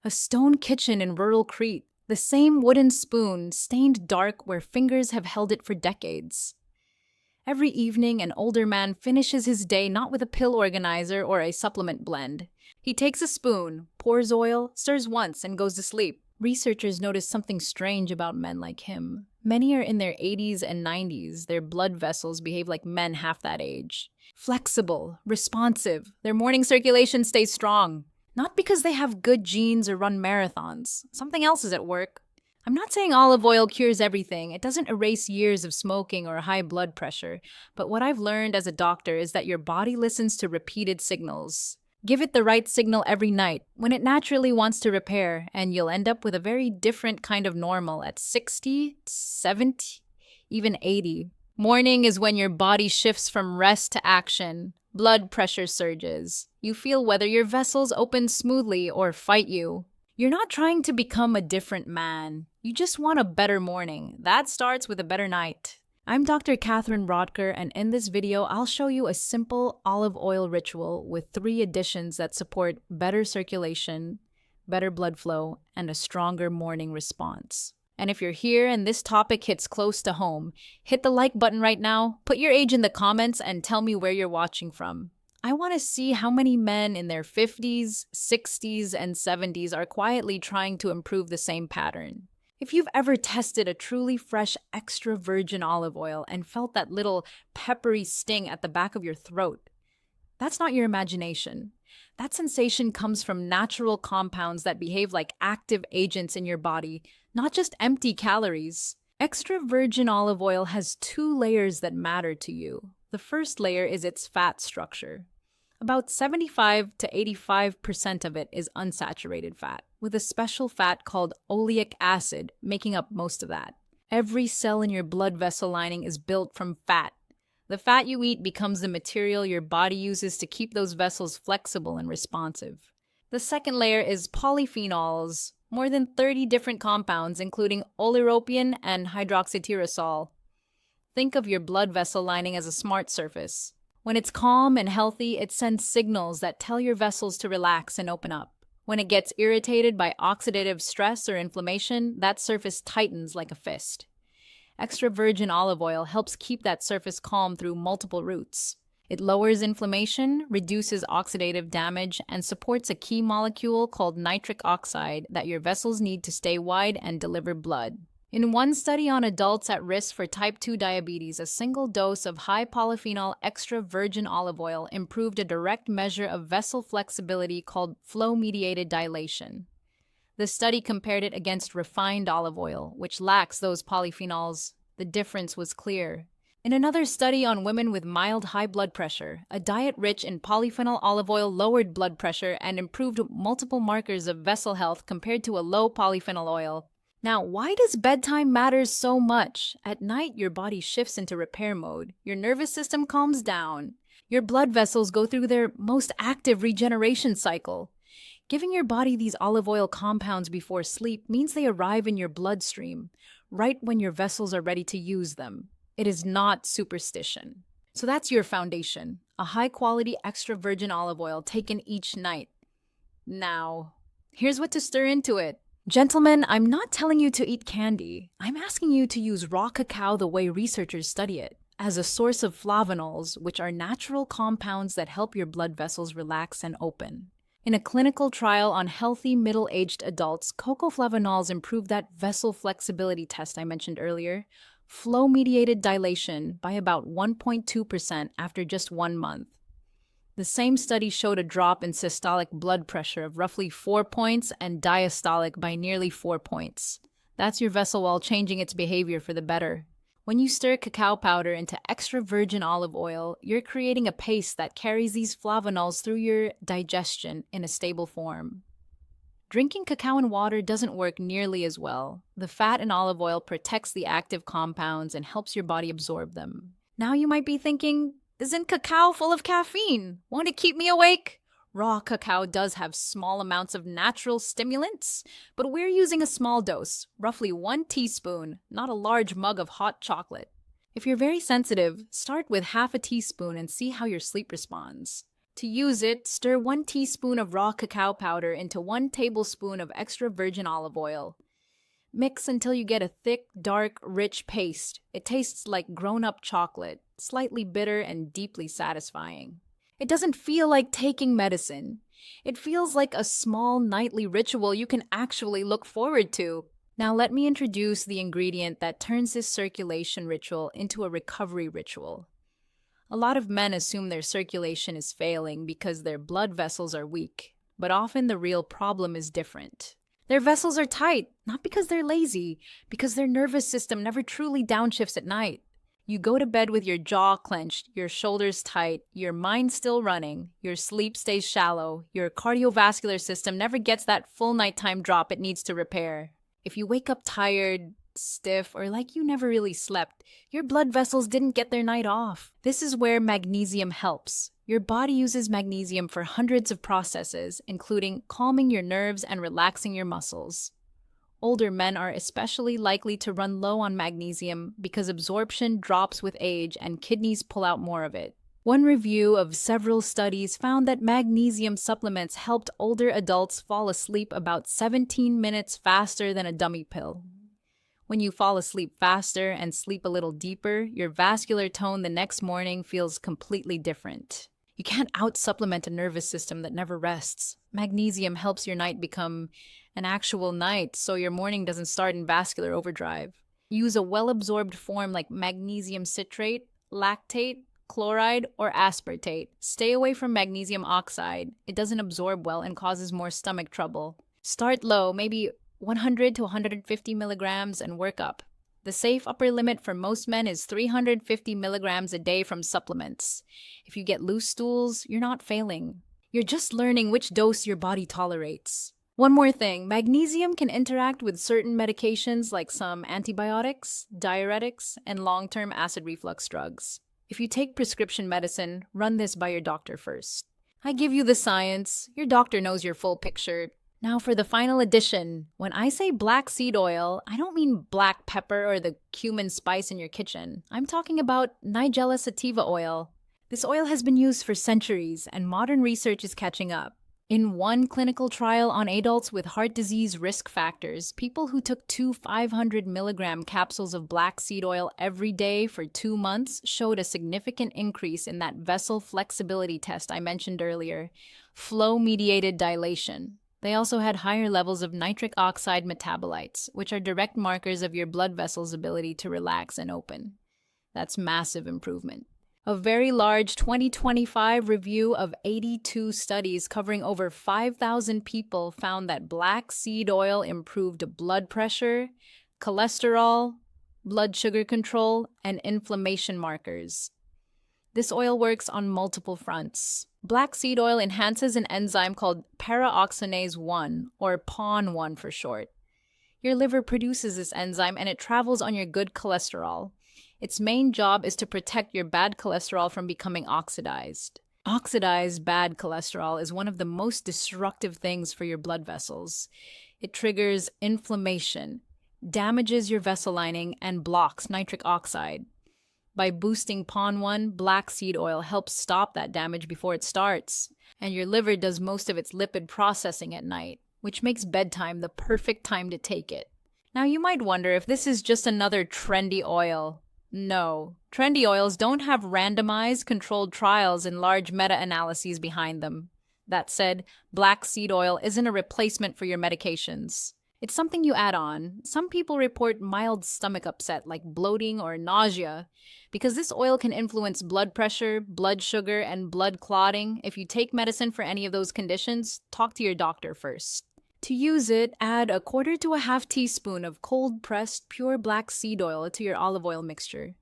A stone kitchen in rural Crete, the same wooden spoon stained dark where fingers have held it for decades. Every evening, an older man finishes his day not with a pill organizer or a supplement blend. He takes a spoon, pours oil, stirs once, and goes to sleep. Researchers notice something strange about men like him. Many are in their 80s and 90s. Their blood vessels behave like men half that age. Flexible, responsive, their morning circulation stays strong. Not because they have good genes or run marathons. Something else is at work. I'm not saying olive oil cures everything. It doesn't erase years of smoking or high blood pressure. But what I've learned as a doctor is that your body listens to repeated signals. Give it the right signal every night when it naturally wants to repair, and you'll end up with a very different kind of normal at 60, 70, even 80. Morning is when your body shifts from rest to action. Blood pressure surges. You feel whether your vessels open smoothly or fight you. You're not trying to become a different man. You just want a better morning. That starts with a better night. I'm Dr. Katherine Rotker, and in this video, I'll show you a simple olive oil ritual with 3 additions that support better circulation, better blood flow, and a stronger morning response. And if you're here and this topic hits close to home, hit the like button right now, put your age in the comments, and tell me where you're watching from. I want to see how many men in their 50s, 60s, and 70s are quietly trying to improve the same pattern. If you've ever tested a truly fresh extra virgin olive oil and felt that little peppery sting at the back of your throat, that's not your imagination. That sensation comes from natural compounds that behave like active agents in your body, not just empty calories. Extra virgin olive oil has 2 layers that matter to you. The first layer is its fat structure. About 75 to 85% of it is unsaturated fat, with a special fat called oleic acid making up most of that. Every cell in your blood vessel lining is built from fat. The fat you eat becomes the material your body uses to keep those vessels flexible and responsive. The second layer is polyphenols, more than 30 different compounds, including oleuropein and hydroxytyrosol. Think of your blood vessel lining as a smart surface. When it's calm and healthy, it sends signals that tell your vessels to relax and open up. When it gets irritated by oxidative stress or inflammation, that surface tightens like a fist. Extra virgin olive oil helps keep that surface calm through multiple routes. It lowers inflammation, reduces oxidative damage, and supports a key molecule called nitric oxide that your vessels need to stay wide and deliver blood. In one study on adults at risk for type 2 diabetes, a single dose of high polyphenol extra virgin olive oil improved a direct measure of vessel flexibility called flow-mediated dilation. The study compared it against refined olive oil, which lacks those polyphenols. The difference was clear. In another study on women with mild high blood pressure, a diet rich in polyphenol olive oil lowered blood pressure and improved multiple markers of vessel health compared to a low polyphenol oil. Now, why does bedtime matter so much? At night, your body shifts into repair mode. Your nervous system calms down. Your blood vessels go through their most active regeneration cycle. Giving your body these olive oil compounds before sleep means they arrive in your bloodstream, right when your vessels are ready to use them. It is not superstition. So that's your foundation, a high-quality extra virgin olive oil taken each night. Now, here's what to stir into it. Gentlemen, I'm not telling you to eat candy. I'm asking you to use raw cacao the way researchers study it, as a source of flavonols, which are natural compounds that help your blood vessels relax and open. In a clinical trial on healthy middle-aged adults, cocoa flavonols improved that vessel flexibility test I mentioned earlier, flow-mediated dilation, by about 1.2% after just 1 month. The same study showed a drop in systolic blood pressure of roughly 4 points and diastolic by nearly 4 points. That's your vessel wall changing its behavior for the better. When you stir cacao powder into extra virgin olive oil, you're creating a paste that carries these flavonols through your digestion in a stable form. Drinking cacao and water doesn't work nearly as well. The fat in olive oil protects the active compounds and helps your body absorb them. Now you might be thinking, isn't cacao full of caffeine? Won't it keep me awake? Raw cacao does have small amounts of natural stimulants, but we're using a small dose, roughly 1 teaspoon, not a large mug of hot chocolate. If you're very sensitive, start with half a teaspoon and see how your sleep responds. To use it, stir 1 teaspoon of raw cacao powder into 1 tablespoon of extra virgin olive oil. Mix until you get a thick, dark, rich paste. It tastes like grown-up chocolate, slightly bitter and deeply satisfying. It doesn't feel like taking medicine. It feels like a small nightly ritual you can actually look forward to. Now let me introduce the ingredient that turns this circulation ritual into a recovery ritual. A lot of men assume their circulation is failing because their blood vessels are weak, but often the real problem is different. Their vessels are tight, not because they're lazy, because their nervous system never truly downshifts at night. You go to bed with your jaw clenched, your shoulders tight, your mind still running, your sleep stays shallow, your cardiovascular system never gets that full nighttime drop it needs to repair. If you wake up tired, stiff, or like you never really slept, your blood vessels didn't get their night off. This is where magnesium helps. Your body uses magnesium for hundreds of processes, including calming your nerves and relaxing your muscles. Older men are especially likely to run low on magnesium because absorption drops with age and kidneys pull out more of it. One review of several studies found that magnesium supplements helped older adults fall asleep about 17 minutes faster than a dummy pill. When you fall asleep faster and sleep a little deeper, your vascular tone the next morning feels completely different. You can't out-supplement a nervous system that never rests. Magnesium helps your night become an actual night, so your morning doesn't start in vascular overdrive. Use a well-absorbed form like magnesium citrate, lactate, chloride, or aspartate. Stay away from magnesium oxide. It doesn't absorb well and causes more stomach trouble. Start low, maybe 100 to 150 milligrams, and work up. The safe upper limit for most men is 350 milligrams a day from supplements. If you get loose stools, you're not failing. You're just learning which dose your body tolerates. One more thing, magnesium can interact with certain medications like some antibiotics, diuretics, and long-term acid reflux drugs. If you take prescription medicine, run this by your doctor first. I give you the science. Your doctor knows your full picture. Now for the final addition. When I say black seed oil, I don't mean black pepper or the cumin spice in your kitchen. I'm talking about Nigella sativa oil. This oil has been used for centuries, and modern research is catching up. In one clinical trial on adults with heart disease risk factors, people who took 2 500 milligram capsules of black seed oil every day for 2 months showed a significant increase in that vessel flexibility test I mentioned earlier, flow-mediated dilation. They also had higher levels of nitric oxide metabolites, which are direct markers of your blood vessels' ability to relax and open. That's massive improvement. A very large 2025 review of 82 studies covering over 5,000 people found that black seed oil improved blood pressure, cholesterol, blood sugar control, and inflammation markers. This oil works on multiple fronts. Black seed oil enhances an enzyme called paraoxonase 1, or PON1 for short. Your liver produces this enzyme and it travels on your good cholesterol. Its main job is to protect your bad cholesterol from becoming oxidized. Oxidized bad cholesterol is one of the most destructive things for your blood vessels. It triggers inflammation, damages your vessel lining, and blocks nitric oxide. By boosting PON1, black seed oil helps stop that damage before it starts. And your liver does most of its lipid processing at night, which makes bedtime the perfect time to take it. Now you might wonder if this is just another trendy oil. No, trendy oils don't have randomized controlled trials and large meta-analyses behind them. That said, black seed oil isn't a replacement for your medications. It's something you add on. Some people report mild stomach upset like bloating or nausea because this oil can influence blood pressure, blood sugar, and blood clotting. If you take medicine for any of those conditions, talk to your doctor first. To use it, add 1/4 to 1/2 teaspoon of cold-pressed pure black seed oil to your olive oil mixture.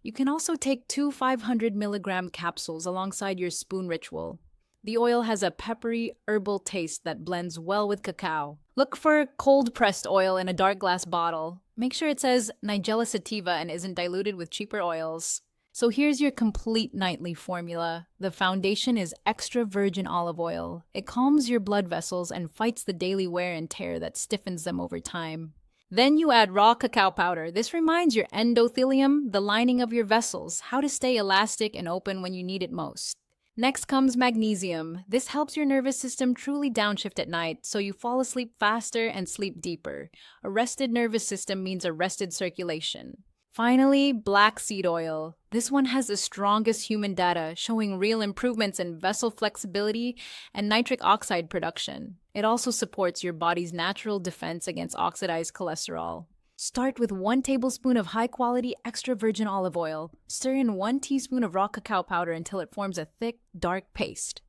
You can also take 2 500 milligram capsules alongside your spoon ritual. The oil has a peppery, herbal taste that blends well with cacao. Look for cold-pressed oil in a dark glass bottle. Make sure it says Nigella sativa and isn't diluted with cheaper oils. So here's your complete nightly formula. The foundation is extra virgin olive oil. It calms your blood vessels and fights the daily wear and tear that stiffens them over time. Then you add raw cacao powder. This reminds your endothelium, the lining of your vessels, how to stay elastic and open when you need it most. Next comes magnesium. This helps your nervous system truly downshift at night, so you fall asleep faster and sleep deeper. A rested nervous system means a rested circulation. Finally, black seed oil. This one has the strongest human data, showing real improvements in vessel flexibility and nitric oxide production. It also supports your body's natural defense against oxidized cholesterol. Start with 1 tablespoon of high-quality extra virgin olive oil. Stir in 1 teaspoon of raw cacao powder until it forms a thick, dark paste.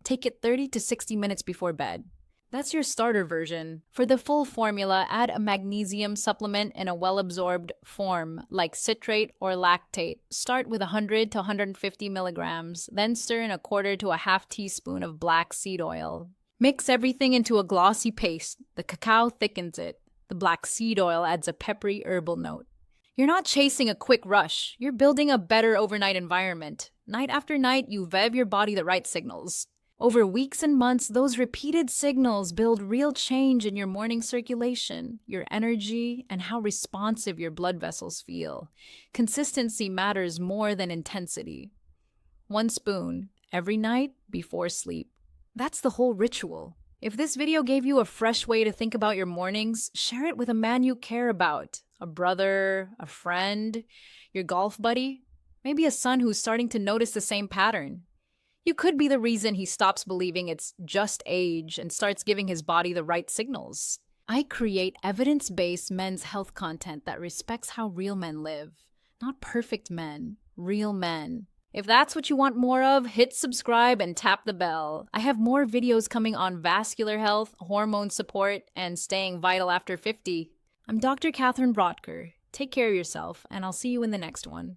Take it 30 to 60 minutes before bed. That's your starter version. For the full formula, add a magnesium supplement in a well-absorbed form, like citrate or lactate. Start with 100 to 150 milligrams, then stir in 1/4 to 1/2 teaspoon of black seed oil. Mix everything into a glossy paste. The cacao thickens it. The black seed oil adds a peppery herbal note. You're not chasing a quick rush. You're building a better overnight environment. Night after night, you vev your body the right signals. Over weeks and months, those repeated signals build real change in your morning circulation, your energy, and how responsive your blood vessels feel. Consistency matters more than intensity. 1 spoon every night before sleep. That's the whole ritual. If this video gave you a fresh way to think about your mornings, share it with a man you care about. A brother, a friend, your golf buddy, maybe a son who's starting to notice the same pattern. You could be the reason he stops believing it's just age and starts giving his body the right signals. I create evidence-based men's health content that respects how real men live. Not perfect men, real men. If that's what you want more of, hit subscribe and tap the bell. I have more videos coming on vascular health, hormone support, and staying vital after 50. I'm Dr. Katherine Rotker. Take care of yourself, and I'll see you in the next one.